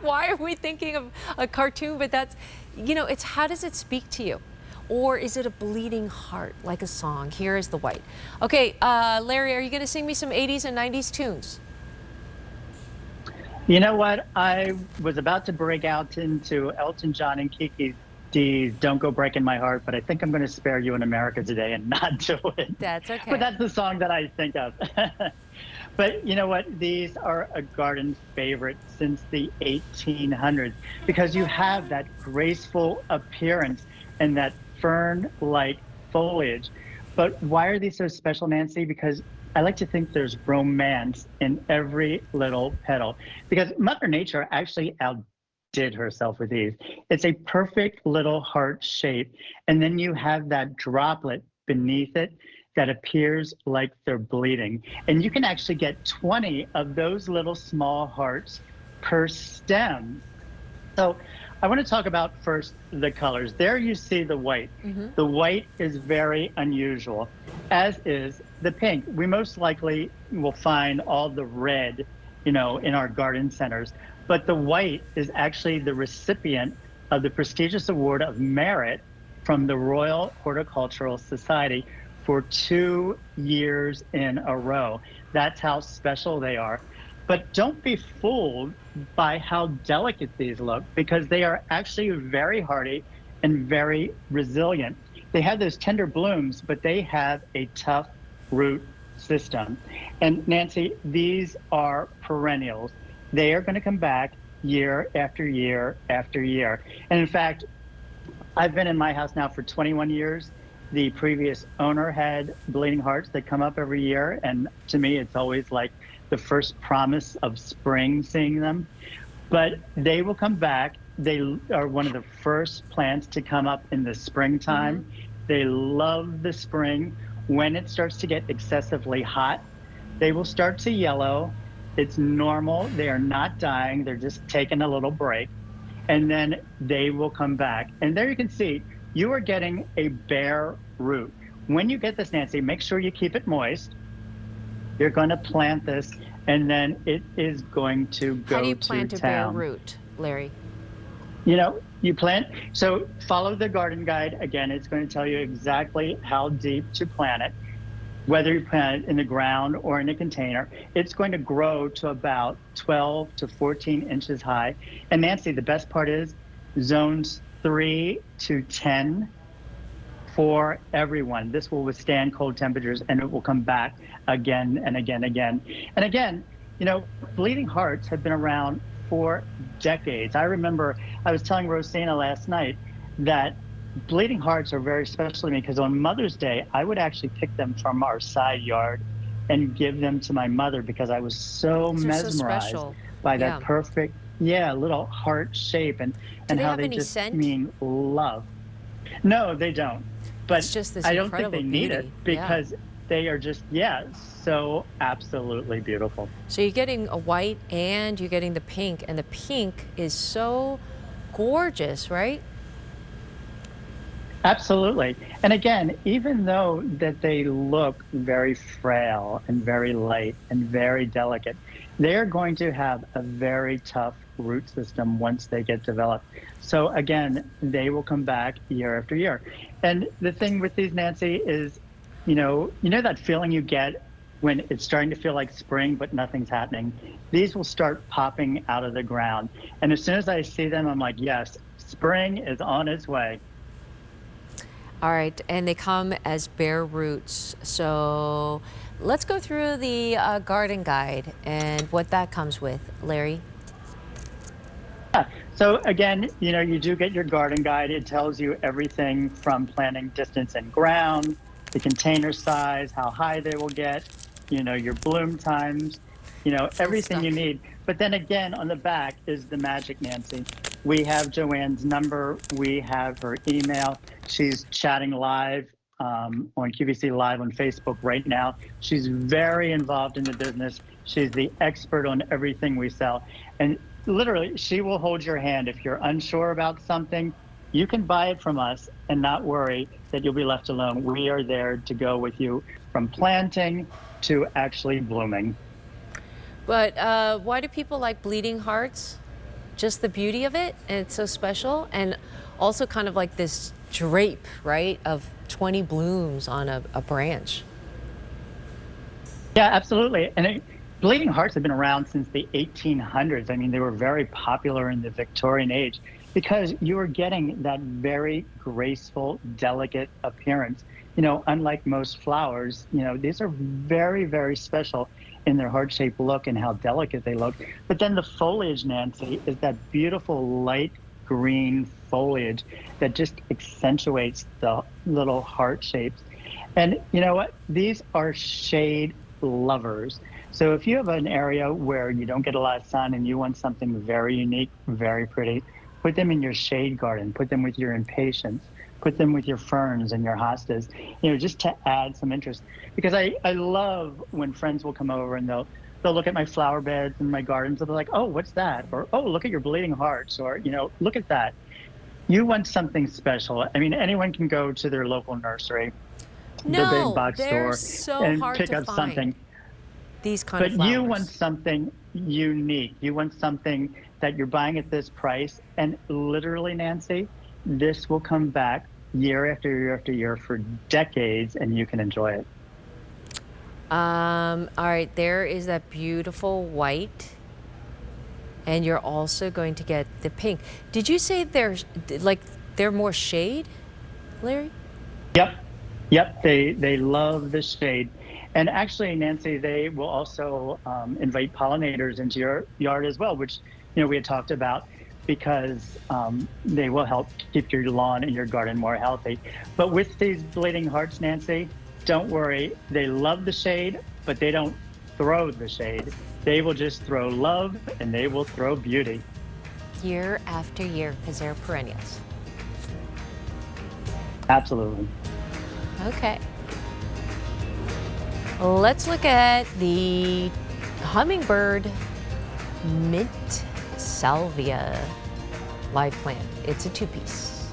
why are we thinking of a cartoon? But that's, it's how does it speak to you? Or is it a bleeding heart, like a song? Here is the white. Okay, Larry, are you going to sing me some 80s and 90s tunes? You know what? I was about to break out into Elton John and Kiki D's Don't Go Breaking My Heart, but I think I'm going to spare you in America today and not do it. That's But okay. that's the song that I think of. But you know what? These are a garden favorite since the 1800s because you have that graceful appearance and that fern-like foliage. But why are these so special, Nancy? Because I like to think there's romance in every little petal because Mother Nature actually outdid herself with these. It's a perfect little heart shape. And then you have that droplet beneath it that appears like they're bleeding. And you can actually get 20 of those little small hearts per stem. So I want to talk about first the colors. There you see the white. The white is very unusual, as is the pink. We most likely will find all the red, in our garden centers, but the white is actually the recipient of the prestigious award of merit from the Royal Horticultural Society for 2 years in a row. That's how special they are. But don't be fooled by how delicate these look because they are actually very hardy and very resilient. They have those tender blooms, but they have a tough root system. And Nancy, these are perennials. They are going to come back year after year after year. And in fact, I've been in my house now for 21 years. The previous owner had bleeding hearts that come up every year. And to me, it's always like the first promise of spring seeing them. But they will come back. They are one of the first plants to come up in the springtime. They love the spring. When it starts to get excessively hot, they will start to yellow. It's normal. They are not dying. They're just taking a little break. And then they will come back. And there you can see, you are getting a bare root. When you get this, Nancy, make sure you keep it moist. You're going to plant this, and then it is going to go to town. How do you plant a bare root, Larry? You plant, so follow the garden guide. Again, it's going to tell you exactly how deep to plant it, whether you plant it in the ground or in a container. It's going to grow to about 12 to 14 inches high. And Nancy, the best part is zones 3 to 10 for everyone. This will withstand cold temperatures and it will come back again and again, again. And again, bleeding hearts have been around for decades. I remember I was telling Rosina last night that bleeding hearts are very special to me because on Mother's Day, I would actually pick them from our side yard and give them to my mother because I was so mesmerized by that perfect, little heart shape and how they just mean love. No, they don't. But it's just this I don't think they beauty. need it because they are just, so absolutely beautiful. So you're getting a white and you're getting the pink, and the pink is so gorgeous, right? Absolutely. And again, even though that they look very frail and very light and very delicate, they're going to have a very tough root system once they get developed. So again, they will come back year after year. And the thing with these, Nancy, is, you know that feeling you get when it's starting to feel like spring, but nothing's happening? These will start popping out of the ground. And as soon as I see them, I'm like, yes, spring is on its way. All right, and they come as bare roots. So let's go through the garden guide and what that comes with, Larry. Yeah. So again, you do get your garden guide. It tells you everything from planting distance in ground, the container size, how high they will get, your bloom times, everything you need. But then again, on the back is the magic, Nancy. We have Joanne's number. We have her email. She's chatting live on QVC Live on Facebook right now. She's very involved in the business. She's the expert on everything we sell. And literally, she will hold your hand. If you're unsure about something, you can buy it from us and not worry that you'll be left alone. We are there to go with you from planting to actually blooming. But why do people like bleeding hearts? just the beauty of it, and it's so special, and also kind of like this drape, right, of 20 blooms on a branch. Yeah, absolutely. Bleeding hearts have been around since the 1800s. I mean, they were very popular in the Victorian age because you were getting that very graceful, delicate appearance. Unlike most flowers, these are very, very special in their heart-shaped look and how delicate they look. But then the foliage, Nancy, is that beautiful light green foliage that just accentuates the little heart shapes. And you know what? These are shade lovers. So if you have an area where you don't get a lot of sun and you want something very unique, very pretty, put them in your shade garden, put them with your impatiens, put them with your ferns and your hostas, just to add some interest. Because I love when friends will come over and they'll look at my flower beds and my gardens and they're like, oh, what's that? Or, oh, look at your bleeding hearts. Or, look at that. You want something special. I mean, anyone can go to their local nursery, the big box they're store, so and hard pick to up find, something. these kind of But flowers. you want something unique. You want something that you're buying at this price. And literally, Nancy, this will come back year after year after year for decades, and you can enjoy it. All right, there is that beautiful white, and you're also going to get the pink. Did you say they're more shade, Larry? Yep. Yep. They love the shade. And actually, Nancy, they will also invite pollinators into your yard as well, which, we had talked about, because they will help keep your lawn and your garden more healthy. But with these bleeding hearts, Nancy, don't worry. They love the shade, but they don't throw the shade. They will just throw love, and they will throw beauty. Year after year, because they're perennials. Absolutely. Okay. Let's look at the hummingbird mint salvia live plant. It's a two-piece.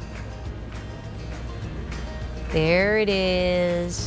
There it is.